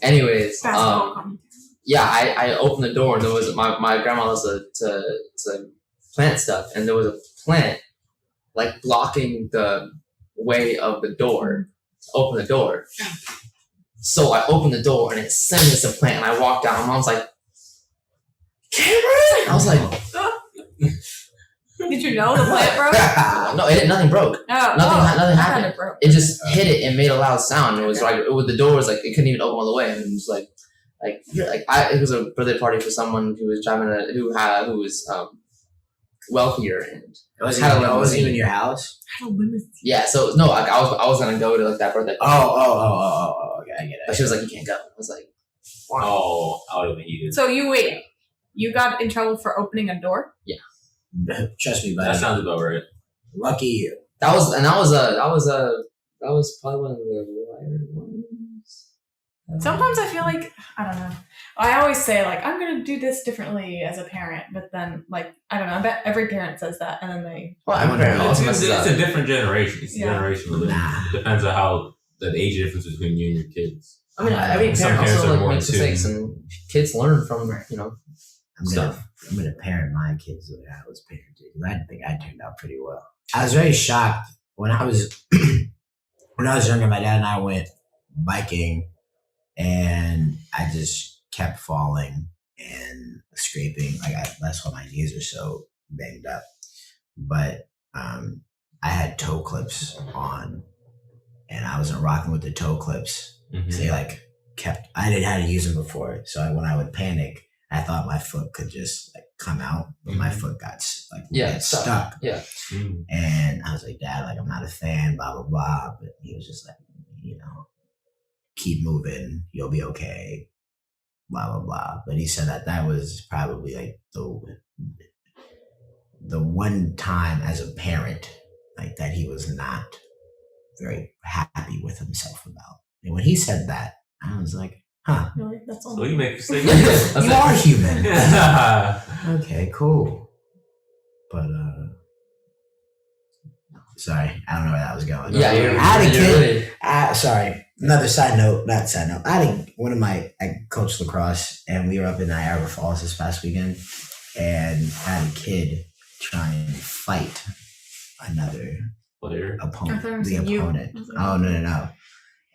Anyways, Basketball comment. yeah, I opened the door and there was my grandma loves to plant stuff, and there was a plant like blocking the way of the door to open the door. So I opened the door and it sent me to the plant, and I walked out. My mom's like, Cameron! I was like, Did you know the plant broke? no, nothing brook. Oh, Nothing I happened. thought it broke. It just hit it and made a loud sound. It was like the door was like it couldn't even open all the way, and it was like it was a birthday party for someone who was driving who was wealthier, and It wasn't, Had a even, it wasn't limousine. even your house? I don't listen. yeah. So no, like I was gonna go to like that birthday party, Oh, okay, I get it. but she was like, you can't go. I was like, Oh, I would have been heated. So you got in trouble for opening a door? Trust me, That buddy. sounds about right. Lucky you. that was probably one of the lighter ones. Sometimes I feel like, I don't know. I always say, like, I'm going to do this differently as a parent, but then, like, I don't know. I bet every parent says that, and then they. Well, I wonder how also It's messes up. a different generation. It's a Yeah. generational thing. Nah. It depends on how the age difference between you and your kids. I mean, every Some parent parents also are like more makes in tune. mistakes, and kids learn from I'm gonna parent my kids the way I was parented. 'Cause I think I turned out pretty well. I was very shocked when I was younger. My dad and I went biking, and I just kept falling and scraping. That's why my knees are so banged up. But I had toe clips on, and I wasn't rocking with the toe clips. So they I didn't know how to use them before. So when I would panic, I thought my foot could just come out, but my foot got stuck. Yeah. And I was like, Dad, like I'm not a fan, blah blah blah. But he was just like, keep moving, you'll be okay, blah blah blah. But he said that was probably like the one time as a parent like that he was not very happy with himself about. And when he said that, I was like, huh. Really? That's all. So you make mistakes. You are human. Okay, cool. But sorry, I don't know where that was going. Yeah, I had a kid. Sorry, another side note. Not side note. I coached lacrosse, and we were up in Niagara Falls this past weekend, and I had a kid try and fight another player opponent. The opponent. Oh no.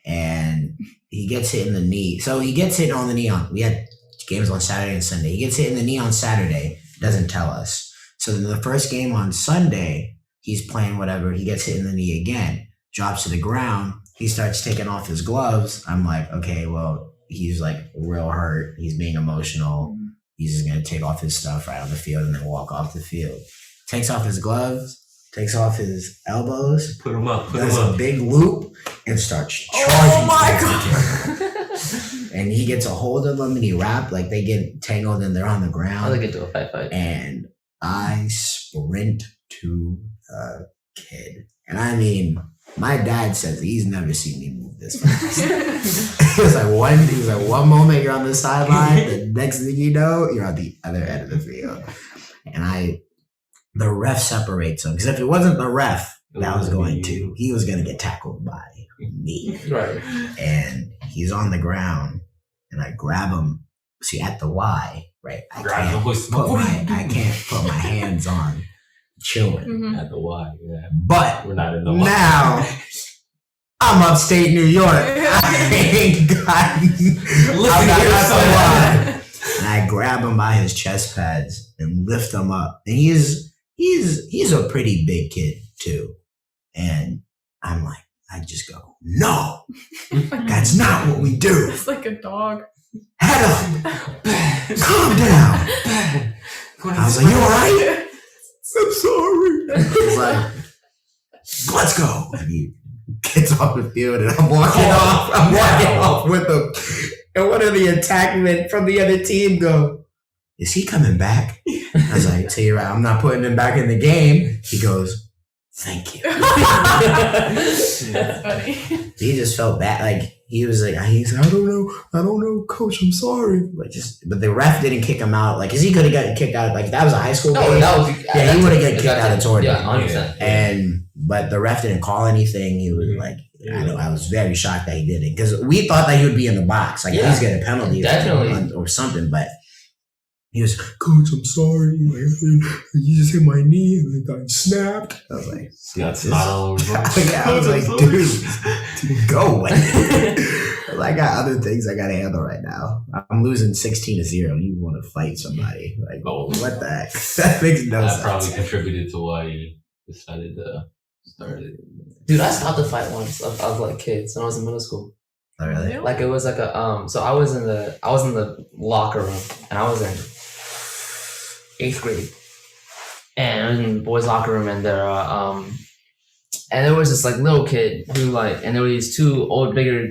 And he gets hit in the knee. So he gets hit on the knee we had games on Saturday and Sunday. He gets hit in the knee on Saturday, doesn't tell us. So then the first game on Sunday, he's playing whatever, he gets hit in the knee again, drops to the ground, he starts taking off his gloves. I'm like, okay, well, he's like real hurt. He's being emotional. He's just going to take off his stuff right on the field and then walk off the field. Takes off his gloves, takes off his elbows, put him up, does a big loop and starts charging. Oh my God. And he gets a hold of them and he like they get tangled and they're on the ground. How they get to a fight. And I sprint to the kid. And I mean, my dad says he's never seen me move this fast. He was like one moment you're on the sideline, the next thing you know, you're on the other end of the field. And the ref separates him. Because if it wasn't the ref that was he was going to get tackled by me. Right. And he's on the ground and I grab him. See, at the Y, right? I can't put my hands on children. At the Y, yeah. But we're not in the Y. Now I'm upstate New York. I ain't got and I grab him by his chest pads and lift him up. And he's a pretty big kid too. And I'm like, I just go, no, that's not what we do. It's like a dog. Head up, calm down. I was like, you all right? I'm sorry. He's like, let's go. And he gets off the field and I'm walking off with him. And one of the attackmen from the other team go, is he coming back? I was like, so you're right, I'm not putting him back in the game. He goes, thank you. That's funny. He just felt bad. Like he was like, he's like, I don't know, coach, I'm sorry. But the ref didn't kick him out. Like, cause he could have gotten kicked out. Like if that was a high school game. He would have gotten kicked out of tournament. Yeah, 100%. But the ref didn't call anything. He was like, I was very shocked that he didn't, because we thought that he would be in the box. Like he's getting a penalty or something. But he was, coach, I'm sorry. You just hit my knee and I snapped. I was like, I was like, dude, go away. I got other things I gotta handle right now. I'm losing 16-0. You want to fight somebody? Like, what the heck? That makes no sense. That probably contributed to why you decided to start it. Dude, I stopped a fight once of like kids when I was in middle school. Oh, really? Like it was like a so I was in the locker room and I was in 8th grade, and I was in the boys' locker room, and there was this like little kid who and there were these two bigger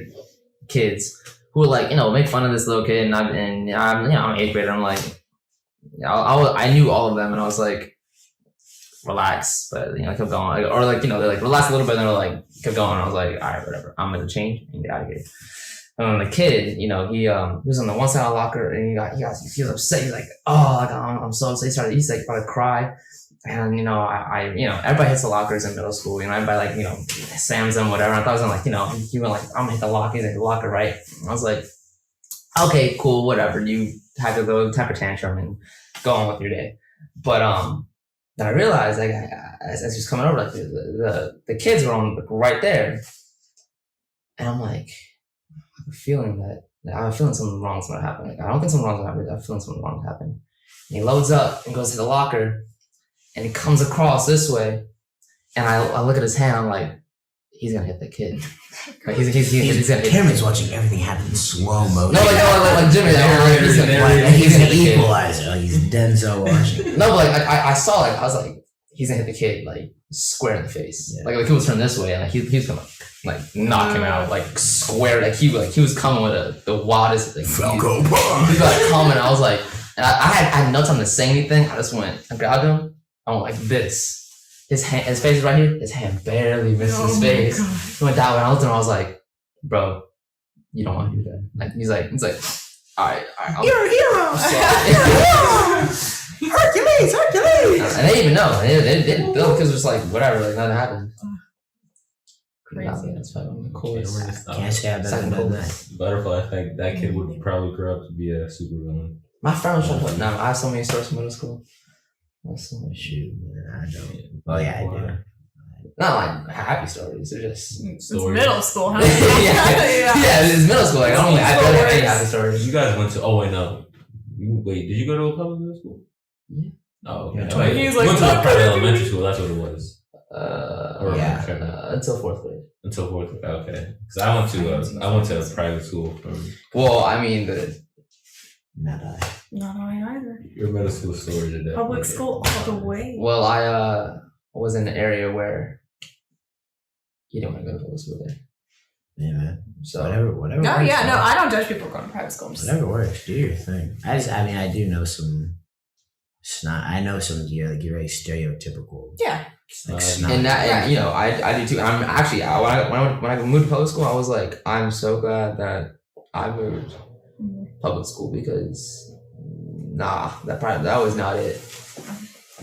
kids who would make fun of this little kid, and I'm 8th grade, I'm like, I knew all of them, and I was like, relax, but I kept going, or they're like, relax a little bit, and they're kept going, and I was like, all right, whatever, I'm gonna change and get out of here. And the kid, he was on the one side of the locker, and he was upset. He's like, oh, I'm so upset. He's like about to cry. And I everybody hits the lockers in middle school. Everybody slams them, whatever. And I thought it was he went I'm gonna hit the locker. He's like, the locker, right? And I was like, okay, cool, whatever. You had to go temper tantrum and go on with your day. But then I realized as he was coming over, the kids were on right there, and I'm like, I'm feeling something wrong's gonna happen. I don't think something wrong's gonna happen. I'm feeling something wrong happen. And he loads up and goes to the locker, and he comes across this way, and I look at his hand. I'm like, he's gonna hit the kid. Like he's gonna hit Cameron's watching everything happen in slow motion. No, like Jimmy, He's an equalizer. Like he's Denzel Washington. No, but like I saw I was like, he's gonna hit the kid like square in the face. Yeah. Like he was turned this way, and like he was gonna like knock him out like square. Like he was coming with the wildest like Falco he was like coming. I was like, and I had no time to say anything. I just went and grabbed him. I went like this. His face is right here. His hand barely missed his face. He went that way. I looked at him. I was like, bro, you don't want to do that. Like he's like, all right. You're a hero. Hercules. And they didn't even know. They didn't. The kids were just like, whatever. Like nothing happened. Crazy. That's fucking cool. Can't say I've Second done coolest. that. Butterfly effect. That kid would probably grow up to be a supervillain. My friend was trying to put. No, I have so many stories from middle school. Shoot, man, I don't. Oh yeah, I do. Not like happy stories. They're just It's middle school, huh? yeah, it's middle school. Like I don't have any happy stories. You guys went to? Oh wait, no. Did you go to a public middle school? Yeah. Oh, okay. Yeah, he's You like, went to a private elementary school. That's what it was. Until fourth grade. Until fourth grade. Okay. Because I went to a private school. Well, I mean Not I. Not I either. Your middle school stories are Public school all the way. well, I was in an area where you didn't want to go to public school there. Yeah, man. So Whatever. No, works, yeah, no, man. I don't judge people going to private school. I'm just- Whatever works. Do your thing. I do know some snot. I know some you're very stereotypical. Yeah. Like snot. and that, Right. and, you know, I do too. And I'm actually when I moved to public school, I was like, I'm so glad that I moved public school because that was not it.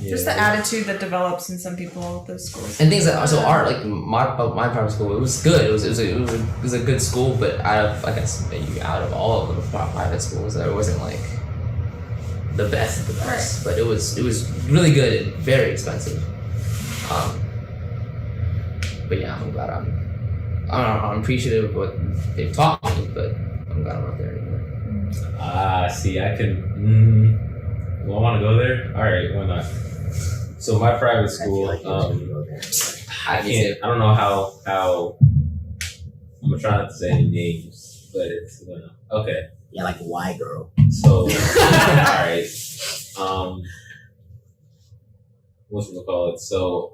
Just the attitude that develops in some people at those schools. And things that also are like my private school. It was good. It was a good school, but out of all of the private schools, it wasn't like the best of the best. But it was really good and very expensive. But yeah, I'm glad I'm appreciative of what they've taught me, but I'm glad I'm not there anymore. See, I can. I want to go there. All right, why not? So my private school. I feel like you should go there. I can't. I don't know how. I'm gonna try not to say any names, but it's okay. Yeah, like Y girl. So all right. What's it call it? So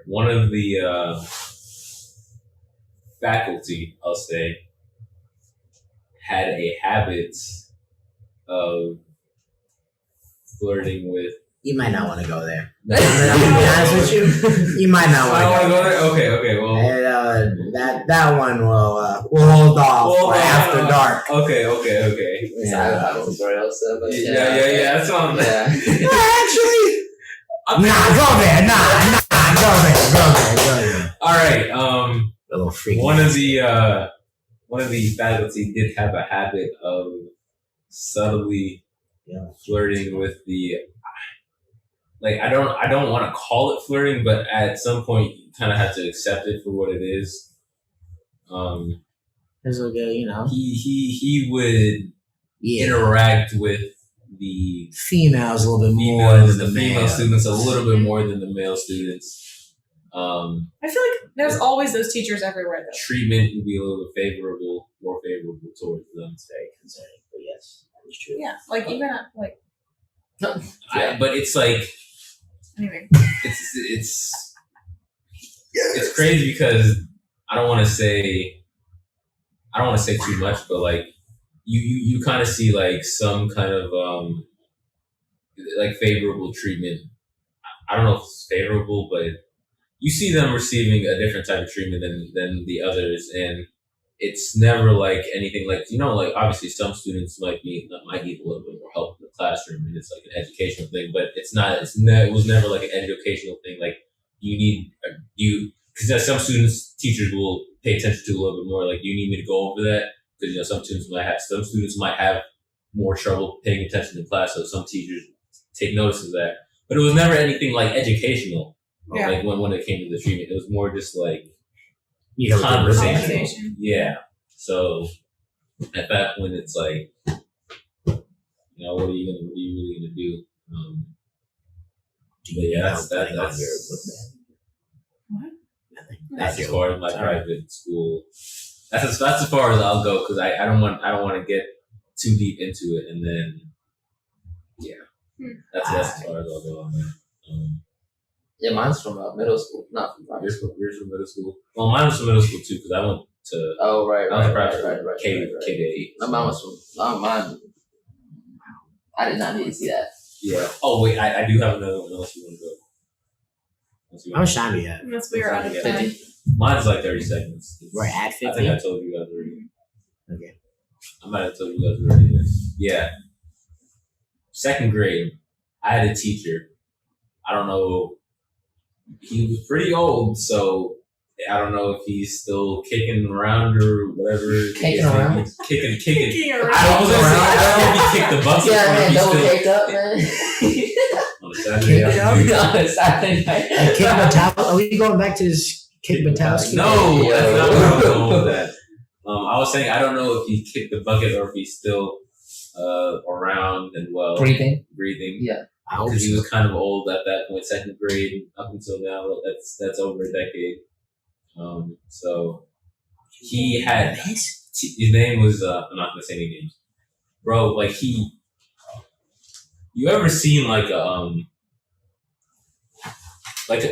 one of the faculty, I'll say, had a habit of flirting with. You might not want to go there. I'm gonna be honest with you. You might not want to go there. Okay. Well, and, that one we'll hold off for after dark. Okay. I have a story also, but Yeah. That's what I'm. Yeah. Actually, go there. Go there. All right. A little freaky. One of the faculty did have a habit of subtly flirting with the. Like I don't want to call it flirting, but at some point you kind of have to accept it for what it is. It's okay, you know. He would interact with the females a little bit more females, than the female students a little bit more than the male students. I feel like there's always those teachers everywhere, though. Treatment would be a little bit more favorable towards them. very concerning, but yes, that is true. Yeah, like even at like But it's like anyway. it's crazy because I don't want to say too much, but like you kind of see like some kind of like favorable treatment. I don't know if it's favorable, but you see them receiving a different type of treatment than the others, and it's never like anything like, you know, like obviously some students might need a little bit more help in the classroom, and it's like an educational thing, but it was never like an educational thing. Like because some teachers will pay attention to a little bit more. Like, do you need me to go over that? Because, you know, some students might have more trouble paying attention in class, so some teachers take notice of that. But it was never anything like educational. Yeah. Like when it came to the treatment, it was more just like Conversation. Yeah. So at that point, it's like, you know, what are you really gonna do? But yeah, that's What? That's as far as my private school. That's as far as I'll go because I don't want to get too deep into it, and then that's as far as I'll go on that. Yeah, mine's from middle school, not from primary school. Yours from middle school. Well, mine was from middle school too because I went to. Oh right. K to 8. My mine was from mine. I did not need to see that. Yeah. Oh wait, I do have another one. Unless you want to go. How much time do you have? Unless we are out of time. Mine's like 30 seconds. We're at 50. I think I told you guys already. Okay. I might have told you guys already this. Yeah. 2nd grade, I had a teacher. I don't know. He was pretty old, so I don't know if he's still kicking around or whatever. Kicking around? Kicking around. I don't know if he kicked the bucket Yeah, or man, if double he's kicked up, man. on a Saturday afternoon. On a Saturday night. Kick Batal? Are we going back to this Kick Batal? No, that's not what I was going with that. I was saying I don't know if he kicked the bucket or if he's still around and well breathing. Yeah, because he was kind of old at that point, 2nd grade up until now. That's over a decade. So he had his name was I'm not gonna say any names, bro. Like you ever seen like a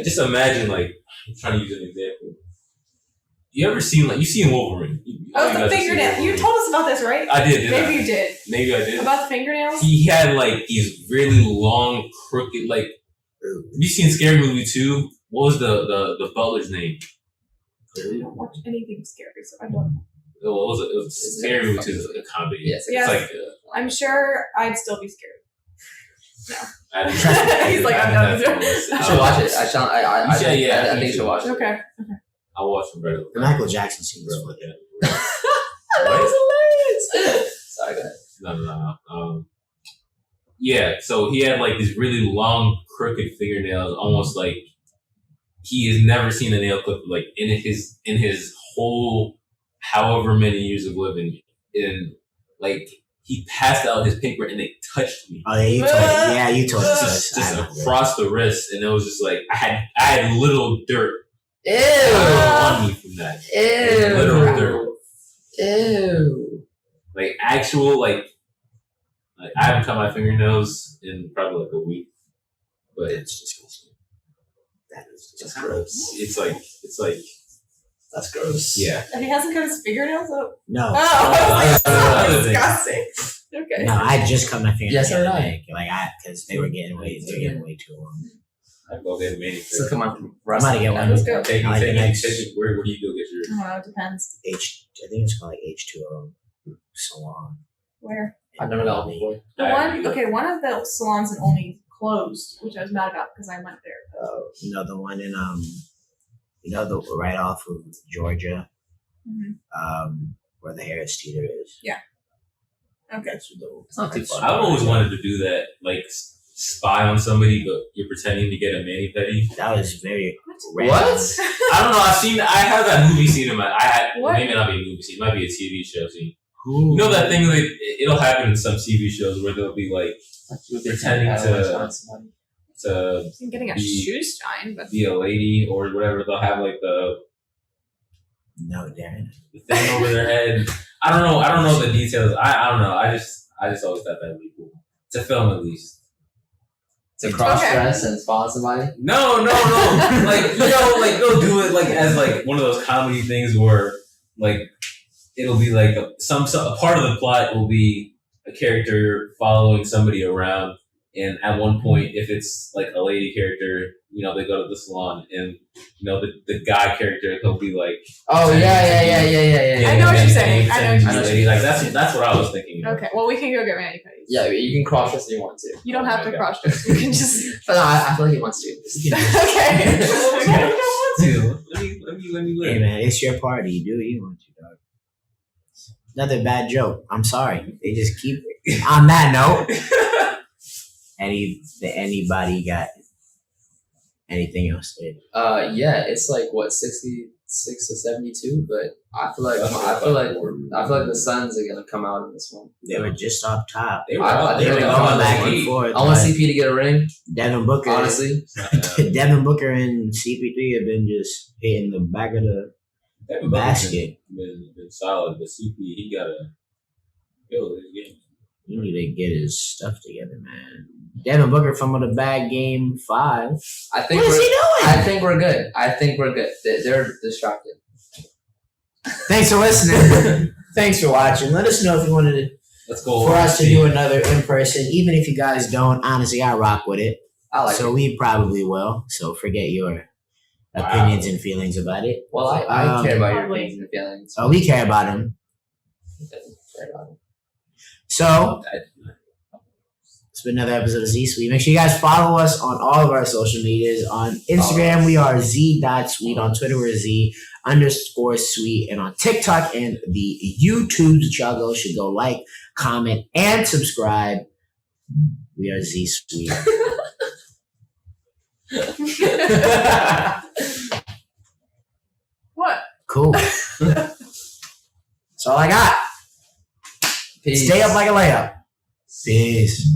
just imagine like I'm trying to use an example. You ever seen you seen Wolverine? The fingernail. You told us about this, right? I did. Maybe you did. Maybe I did. About the fingernails? He had like these really long, crooked like. Have you seen Scary Movie 2? What was the butler's name? I don't watch anything scary, so I don't know. What was it? It was Scary Movie 2 is a comedy. Yes. Yes. It's like I'm sure I'd still be scared. No. He's like, I'm done with it. You should watch it. I think you should watch it. Okay. I watched it right. The Michael Jackson scene was funny. That was hilarious. Sorry, go ahead. No. Yeah, so he had like these really long, crooked fingernails, almost like he has never seen a nail clip like in his whole however many years of living. And like he passed out his paper and they touched me. Oh yeah, you told us. Just across the wrist, and it was just like I had little dirt. Ew. On me from that. Ew. Literal dirt. Ew. Like actual like I haven't cut my fingernails in probably like a week, but it's disgusting. That is just gross. It's like that's gross. Yeah. And he hasn't cut his fingernails up? No. Oh, that's disgusting. Okay. No, I just cut my fingernails. Yes, or not? Because they were getting way too long. I go get a manicure. So come on, I might get one. Let's go. Take I like the next- where do you go get yours? I don't know, it depends. I think it's called like H2O salon. Where? I've never got one before. One of the salons in Olney closed, which I was mad about because I went there. The one in the right off of Georgia, where the Harris Theater is. Yeah. Okay. It's not too far. I've always wanted to do that, like spy on somebody, but you're pretending to get a mani-pedi. That was very What? I don't know. I have that movie scene in my. What? Maybe not be a movie scene. It might be a TV show scene. You know that thing like it'll happen in some TV shows where they'll be like pretending to I'm getting a shoe shine, but be a lady or whatever. They'll have like the Darren. thing over their head. I don't know the details. I don't know. I just always thought that'd be cool to film at least. To cross dress and spot somebody? No. Like they'll do it like as like one of those comedy things where like it'll be like a part of the plot will be a character following somebody around, and at one point, if it's like a lady character, they go to the salon, and the guy character he'll be like, oh yeah. I know what you're saying. I know what you're saying. Like that's what I was thinking. Okay, well we can go get mani-pedis. Yeah, you can cross dress if you want to. You don't have to cross dress. You can just. But no, I feel like he wants to. Okay. Let me Hey man, it's your party. Do what you want to, dog. Another bad joke. I'm sorry. They just keep on that note. Anybody got anything else? Yeah, it's like what 60 76 or 72, but I feel like the Suns are gonna come out in this one. They were just up top. They were going back and forth. I want CP to get a ring. Devin Booker, honestly. Devin Booker and CP3 have been just hitting the back of the basket. Been solid, but CP he gotta build his game. He need to get his stuff together, man. Devin Booker fumbled a bad game 5. I think what is he doing? I think we're good. They're distracted. Thanks for listening. Thanks for watching. Let us know if you wanted for us to do another in person. Even if you guys don't, honestly, I rock with it. We probably will. So forget your opinions and feelings about it. Well, I care about your opinions and feelings. Oh, we care about them. So, it's been another episode of Z Suite. Make sure you guys follow us on all of our social medias. On Instagram, we are z.suite. On Twitter, we're z_suite. And on TikTok and the YouTube, y'all should go like, comment, and subscribe. We are Z Suite. What? Cool. That's all I got. Peace. Stay up like a layup. Peace.